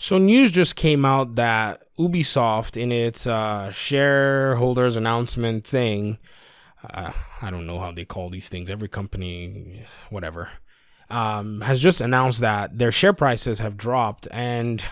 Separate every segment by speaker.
Speaker 1: So news just came out that Ubisoft, in its shareholders announcement thing, I don't know how they call these things. Every company, whatever, has just announced that their share prices have dropped, and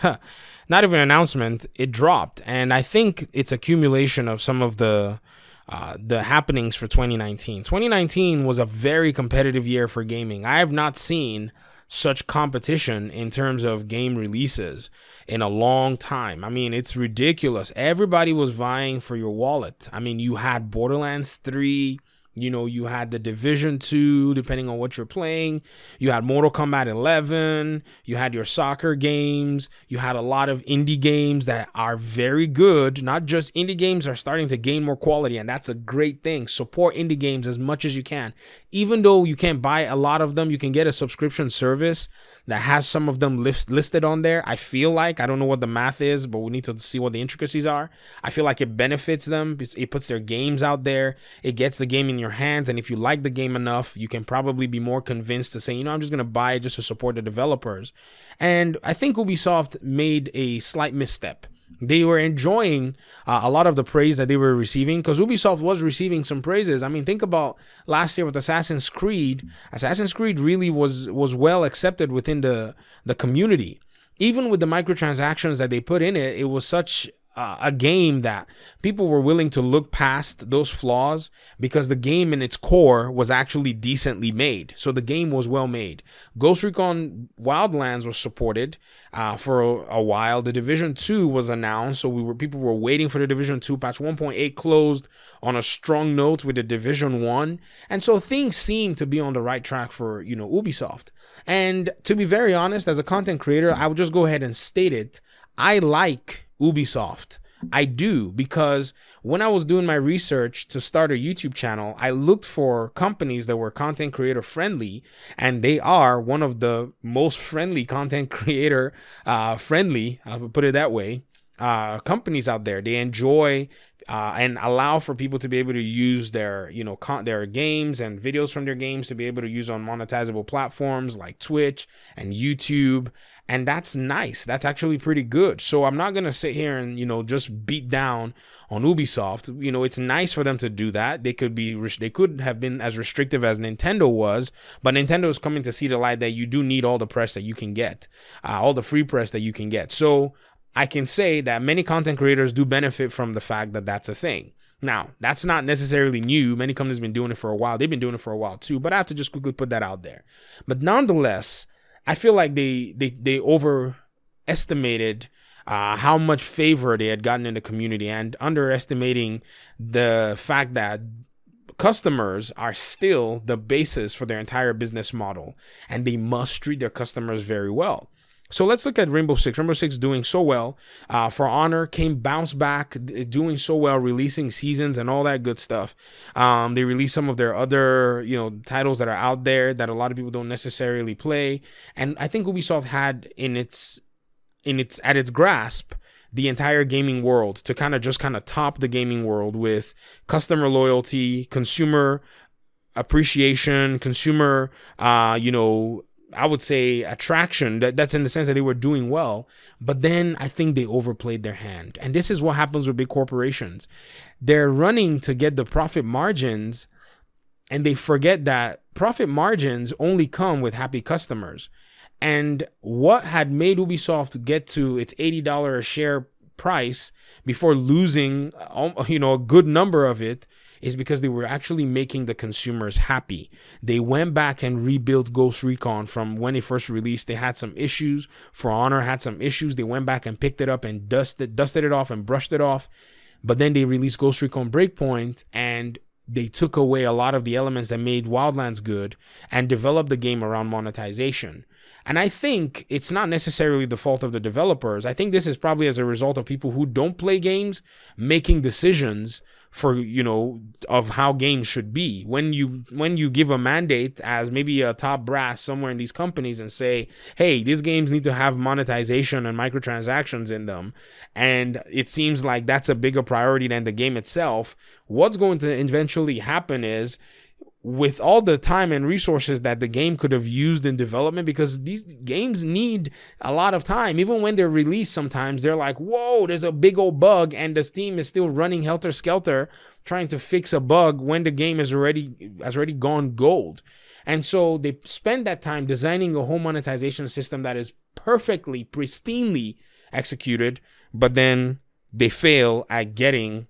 Speaker 1: not even an announcement, it dropped. And I think it's accumulation of some of the happenings for 2019. 2019 was a very competitive year for gaming. I have not seen such competition in terms of game releases in a long time. I mean, it's ridiculous. Everybody was vying for your wallet. I mean, you had Borderlands 3, you had the Division 2, depending on what you're playing. You had Mortal Kombat 11. You had your soccer games. You had a lot of indie games that are very good. Not just indie games are starting to gain more quality, and that's a great thing. Support indie games as much as you can. Even though you can't buy a lot of them, you can get a subscription service that has some of them listed on there. I feel like, I don't know what the math is, but we need to see what the intricacies are. I feel like it benefits them. It puts their games out there. It gets the game in your hands. And if you like the game enough, you can probably be more convinced to say, I'm just going to buy it just to support the developers. And I think Ubisoft made a slight misstep. They were enjoying a lot of the praise that they were receiving, because Ubisoft was receiving some praises. I mean, think about last year with Assassin's Creed. Assassin's Creed really was well accepted within the community. Even with the microtransactions that they put in it, it was such a game that people were willing to look past those flaws, because the game in its core was actually decently made. So the game was well made. Ghost Recon Wildlands was supported for a while. The Division 2 was announced, so people were waiting for the Division 2. Patch 1.8 closed on a strong note with the Division 1, and so things seem to be on the right track for Ubisoft. And to be very honest, as a content creator, I would just go ahead and state it. I like Ubisoft. I do, because when I was doing my research to start a YouTube channel, I looked for companies that were content creator friendly, and they are one of the most friendly content creator friendly, I would put it that way, companies out there. They enjoy and allow for people to be able to use their their games and videos from their games to be able to use on monetizable platforms like Twitch and YouTube. And that's nice. That's actually pretty good. So I'm not going to sit here and, just beat down on Ubisoft. It's nice for them to do that. They could have been as restrictive as Nintendo was, but Nintendo is coming to see the light that you do need all the press that you can get, all the free press that you can get. So I can say that many content creators do benefit from the fact that that's a thing. Now, that's not necessarily new. Many companies have been doing it for a while. They've been doing it for a while too, but I have to just quickly put that out there. But nonetheless, I feel like they overestimated how much favor they had gotten in the community, and underestimating the fact that customers are still the basis for their entire business model, and they must treat their customers very well. So let's look at Rainbow Six. Rainbow Six doing so well. For Honor bounce back, doing so well, releasing seasons and all that good stuff. They released some of their other, titles that are out there that a lot of people don't necessarily play. And I think Ubisoft had at its grasp the entire gaming world to kind of top the gaming world with customer loyalty, consumer appreciation, consumer, I would say attraction. That's in the sense that they were doing well, but then I think they overplayed their hand. And this is what happens with big corporations. They're running to get the profit margins, and they forget that profit margins only come with happy customers. And what had made Ubisoft get to its $80 a share price before losing, a good number of it, is because they were actually making the consumers happy. They went back and rebuilt Ghost Recon from when it first released. They had some issues. For Honor had some issues. They went back and picked it up and dusted it off and brushed it off. But then they released Ghost Recon Breakpoint, and they took away a lot of the elements that made Wildlands good and developed the game around monetization. And I think it's not necessarily the fault of the developers. I think this is probably as a result of people who don't play games making decisions for, of how games should be. When you give a mandate as maybe a top brass somewhere in these companies and say, hey, these games need to have monetization and microtransactions in them, and it seems like that's a bigger priority than the game itself, what's going to eventually happen is with all the time and resources that the game could have used in development, because these games need a lot of time. Even when they're released, sometimes they're like, whoa, there's a big old bug, and the team is still running helter-skelter trying to fix a bug when the game has already gone gold. And so they spend that time designing a whole monetization system that is perfectly, pristinely executed, but then they fail at getting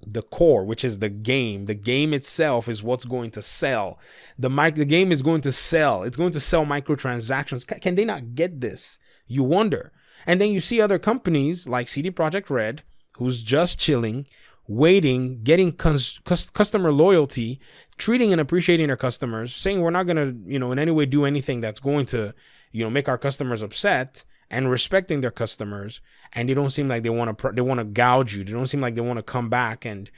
Speaker 1: the core, which is the game. The game itself is what's going to sell. The game is going to sell. It's going to sell microtransactions. Can they not get this? You wonder. And then you see other companies like CD Projekt Red, who's just chilling, waiting, getting customer loyalty, treating and appreciating their customers, saying we're not going to, in any way do anything that's going to, make our customers upset, and respecting their customers. And they don't seem like they want to gouge you. They don't seem like they want to come back and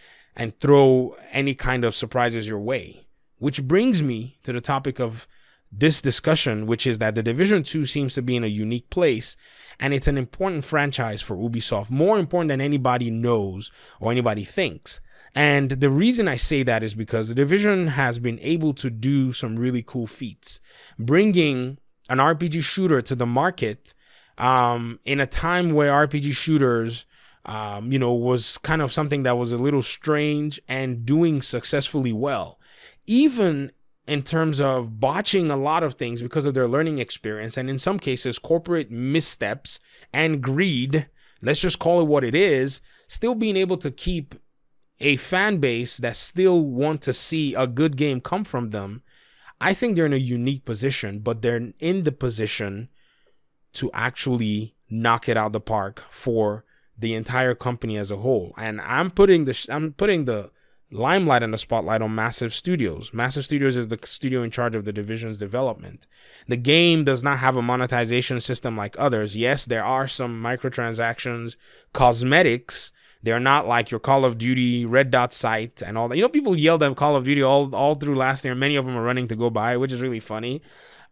Speaker 1: throw any kind of surprises your way. Which brings me to the topic of this discussion, which is that The Division 2 seems to be in a unique place, and it's an important franchise for Ubisoft, more important than anybody knows or anybody thinks. And the reason I say that is because The Division has been able to do some really cool feats, bringing an RPG shooter to the market in a time where RPG shooters, was kind of something that was a little strange, and doing successfully well, even in terms of botching a lot of things because of their learning experience, and in some cases corporate missteps and greed. Let's just call it what it is. Still being able to keep a fan base that still want to see a good game come from them. I think they're in a unique position, but they're in the position to actually knock it out the park for the entire company as a whole. And I'm putting the limelight and the spotlight on Massive Studios. Massive Studios is the studio in charge of The Division's development. The game does not have a monetization system like others. Yes, there are some microtransactions, cosmetics. They're not like your Call of Duty Red Dot site and all that. People yelled at Call of Duty all through last year. Many of them are running to go buy, which is really funny.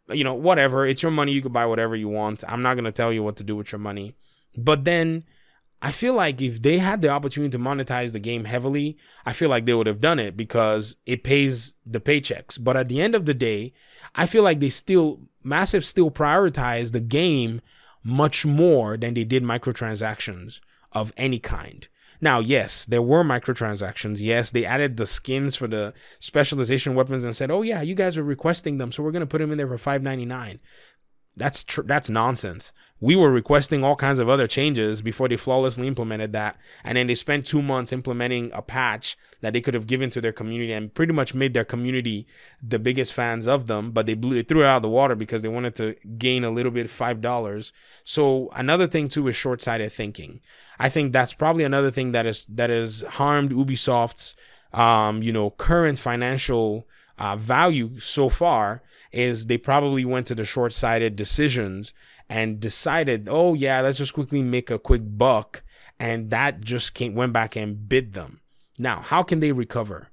Speaker 1: Whatever. It's your money. You could buy whatever you want. I'm not going to tell you what to do with your money. But then I feel like if they had the opportunity to monetize the game heavily, I feel like they would have done it because it pays the paychecks. But at the end of the day, I feel like Massive still prioritize the game much more than they did microtransactions of any kind. Now, yes, there were microtransactions. Yes, they added the skins for the specialization weapons and said, oh yeah, you guys are requesting them, so we're going to put them in there for $5.99. That's nonsense. We were requesting all kinds of other changes before they flawlessly implemented that. And then they spent 2 months implementing a patch that they could have given to their community and pretty much made their community the biggest fans of them. But they threw it out of the water because they wanted to gain a little bit, $5. So another thing too is short-sighted thinking. I think that's probably another thing that has harmed Ubisoft's current financial value so far, is they probably went to the short-sighted decisions and decided, oh yeah, let's just quickly make a quick buck, and that just went back and bit them. Now, how can they recover?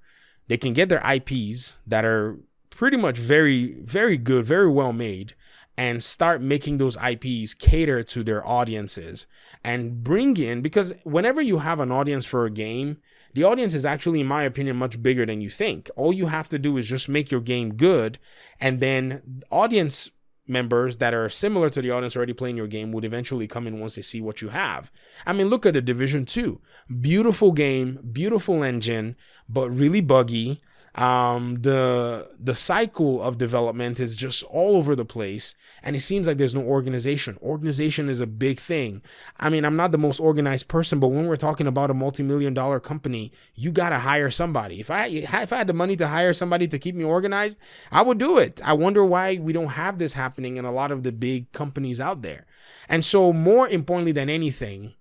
Speaker 1: They can get their IPs that are pretty much very, very good, very well made, and start making those IPs cater to their audiences and bring in, because whenever you have an audience for a game, the audience is actually, in my opinion, much bigger than you think. All you have to do is just make your game good, and then audience members that are similar to the audience already playing your game would eventually come in once they see what you have. I mean, look at The Division 2. Beautiful game, beautiful engine, but really buggy. The cycle of development is just all over the place, and it seems like there's no organization. Organization is a big thing. I mean, I'm not the most organized person, but when we're talking about a multi-million-dollar company, you gotta hire somebody. If I had the money to hire somebody to keep me organized, I would do it. I wonder why we don't have this happening in a lot of the big companies out there. And so, more importantly than anything,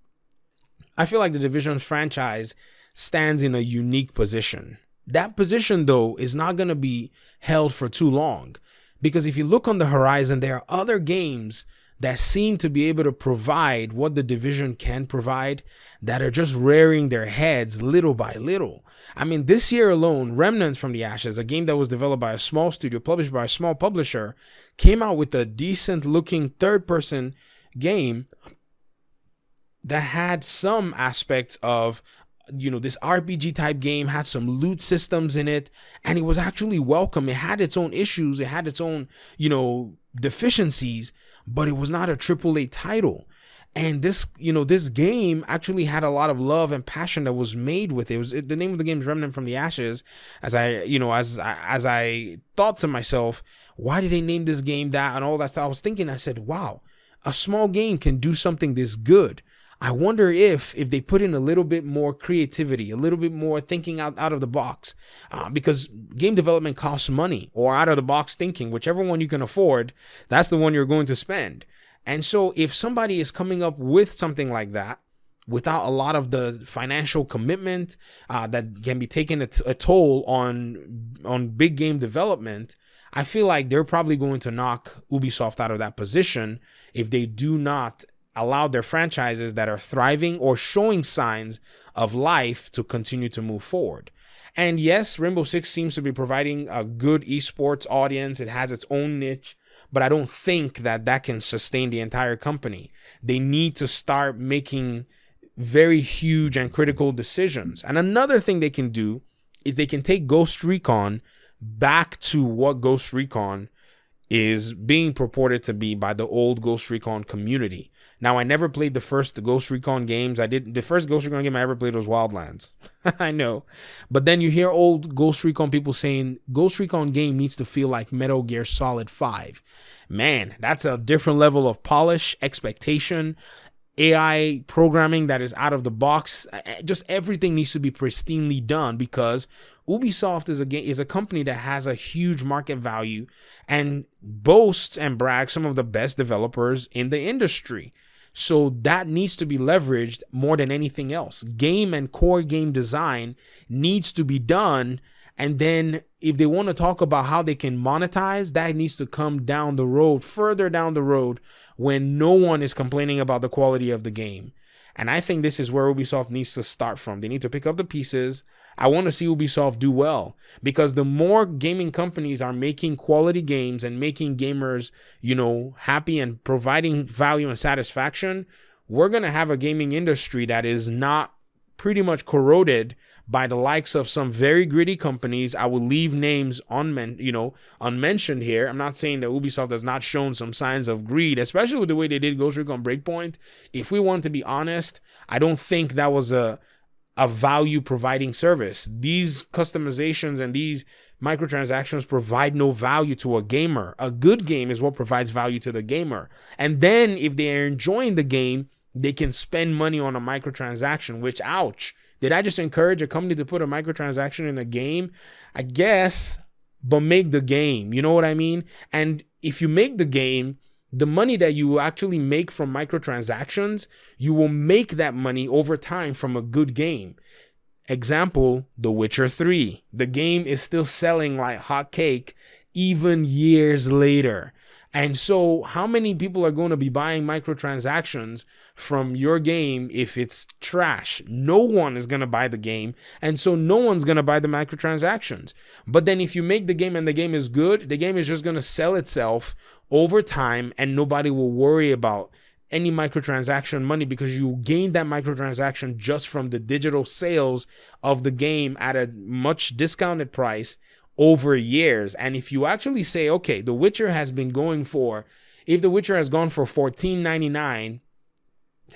Speaker 1: I feel like the Division franchise stands in a unique position. That position, though, is not going to be held for too long, because if you look on the horizon, there are other games that seem to be able to provide what the Division can provide that are just rearing their heads little by little. I mean, this year alone, Remnants from the Ashes, a game that was developed by a small studio, published by a small publisher, came out with a decent looking third-person game that had some aspects of this RPG type game, had some loot systems in it, and it was actually welcome. It had its own issues, it had its own, deficiencies, but it was not a AAA title. And this game actually had a lot of love and passion that was made with it. The name of the game is Remnant from the Ashes. As I thought to myself, why did they name this game that and all that stuff? I was thinking, I said, wow, a small game can do something this good. I wonder if they put in a little bit more creativity, a little bit more thinking out of the box, because game development costs money, or out of the box thinking, whichever one you can afford, that's the one you're going to spend. And so if somebody is coming up with something like that without a lot of the financial commitment that can be taken a toll on big game development, I feel like they're probably going to knock Ubisoft out of that position if they do not allow their franchises that are thriving or showing signs of life to continue to move forward. And yes, Rainbow Six seems to be providing a good esports audience. It has its own niche, but I don't think that can sustain the entire company. They need to start making very huge and critical decisions. And another thing they can do is they can take Ghost Recon back to what Ghost Recon is being purported to be by the old Ghost Recon community. Now, I never played the first Ghost Recon games. The first Ghost Recon game I ever played was Wildlands. I know. But then you hear old Ghost Recon people saying Ghost Recon game needs to feel like Metal Gear Solid 5. Man, that's a different level of polish, expectation, AI programming that is out of the box. Just everything needs to be pristinely done, because Ubisoft is a company that has a huge market value and boasts and brags some of the best developers in the industry. So that needs to be leveraged more than anything else. Game and core game design needs to be done. And then if they want to talk about how they can monetize, that needs to come down the road, further down the road, when no one is complaining about the quality of the game. And I think this is where Ubisoft needs to start from. They need to pick up the pieces. I want to see Ubisoft do well, because the more gaming companies are making quality games and making gamers, happy and providing value and satisfaction, we're going to have a gaming industry that is not pretty much corroded by the likes of some very gritty companies. I will leave names unmentioned here. I'm not saying that Ubisoft has not shown some signs of greed, especially with the way they did Ghost Recon Breakpoint. If we want to be honest, I don't think that was a value providing service. These customizations and these microtransactions provide no value to a gamer. A good game is what provides value to the gamer. And then if they are enjoying the game, they can spend money on a microtransaction, which, ouch. Did I just encourage a company to put a microtransaction in a game? I guess, but make the game. You know what I mean? And if you make the game, the money that you actually make from microtransactions, you will make that money over time from a good game. Example, The Witcher 3. The game is still selling like hotcake even years later. And so how many people are going to be buying microtransactions from your game if it's trash? No one is going to buy the game. And so no one's going to buy the microtransactions. But then if you make the game and the game is good, the game is just going to sell itself over time, and nobody will worry about any microtransaction money, because you gain that microtransaction just from the digital sales of the game at a much discounted price over years. And if you actually say, okay, The Witcher has been going for, if The Witcher has gone for $14.99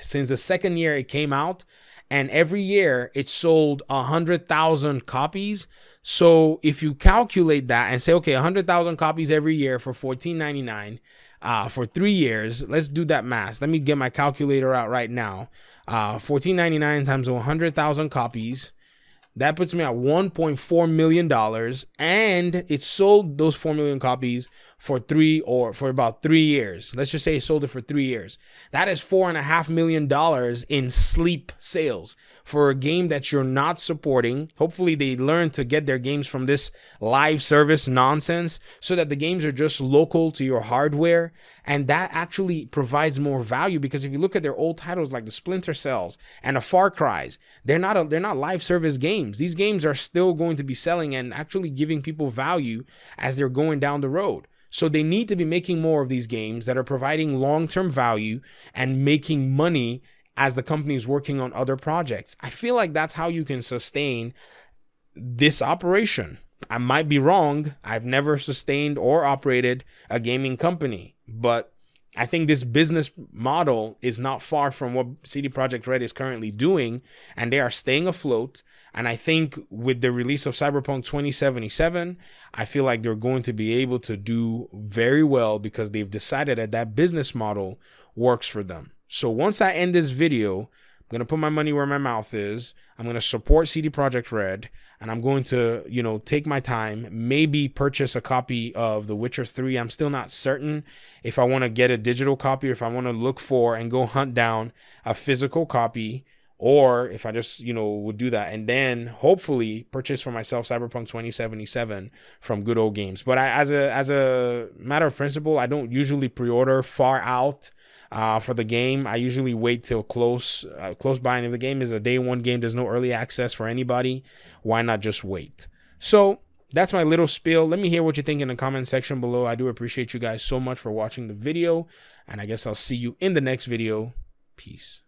Speaker 1: since the second year it came out, and every year it sold 100,000 copies. So if you calculate that and say, okay, 100,000 copies every year for $14.99 for 3 years, let's do that math. Let me get my calculator out right now. $14.99 times 100,000 copies. That puts me at $1.4 million, and it sold those 4 million copies for about 3 years. Let's just say it sold it for 3 years. That is $4.5 million in sleep sales for a game that you're not supporting. Hopefully they learn to get their games from this live service nonsense, so that the games are just local to your hardware. And that actually provides more value, because if you look at their old titles like the Splinter Cells and the Far Cries, they're not live service games. These games are still going to be selling and actually giving people value as they're going down the road. So they need to be making more of these games that are providing long-term value and making money as the company is working on other projects. I feel like that's how you can sustain this operation. I might be wrong. I've never sustained or operated a gaming company, but I think this business model is not far from what CD Projekt Red is currently doing, and they are staying afloat. And I think with the release of Cyberpunk 2077, I feel like they're going to be able to do very well because they've decided that that business model works for them. So once I end this video, I'm going to put my money where my mouth is. I'm going to support CD Projekt Red, and I'm going to, take my time, maybe purchase a copy of The Witcher 3. I'm still not certain if I want to get a digital copy or if I want to look for and go hunt down a physical copy, or if I just, would do that and then hopefully purchase for myself Cyberpunk 2077 from Good Old Games. But as a matter of principle, I don't usually pre-order far out for the game. I usually wait till close by, and if the game is a day one game, there's no early access for anybody, why not just wait? So that's my little spiel. Let me hear what you think in the comment section below. I do appreciate you guys so much for watching the video, and I guess I'll see you in the next video. Peace.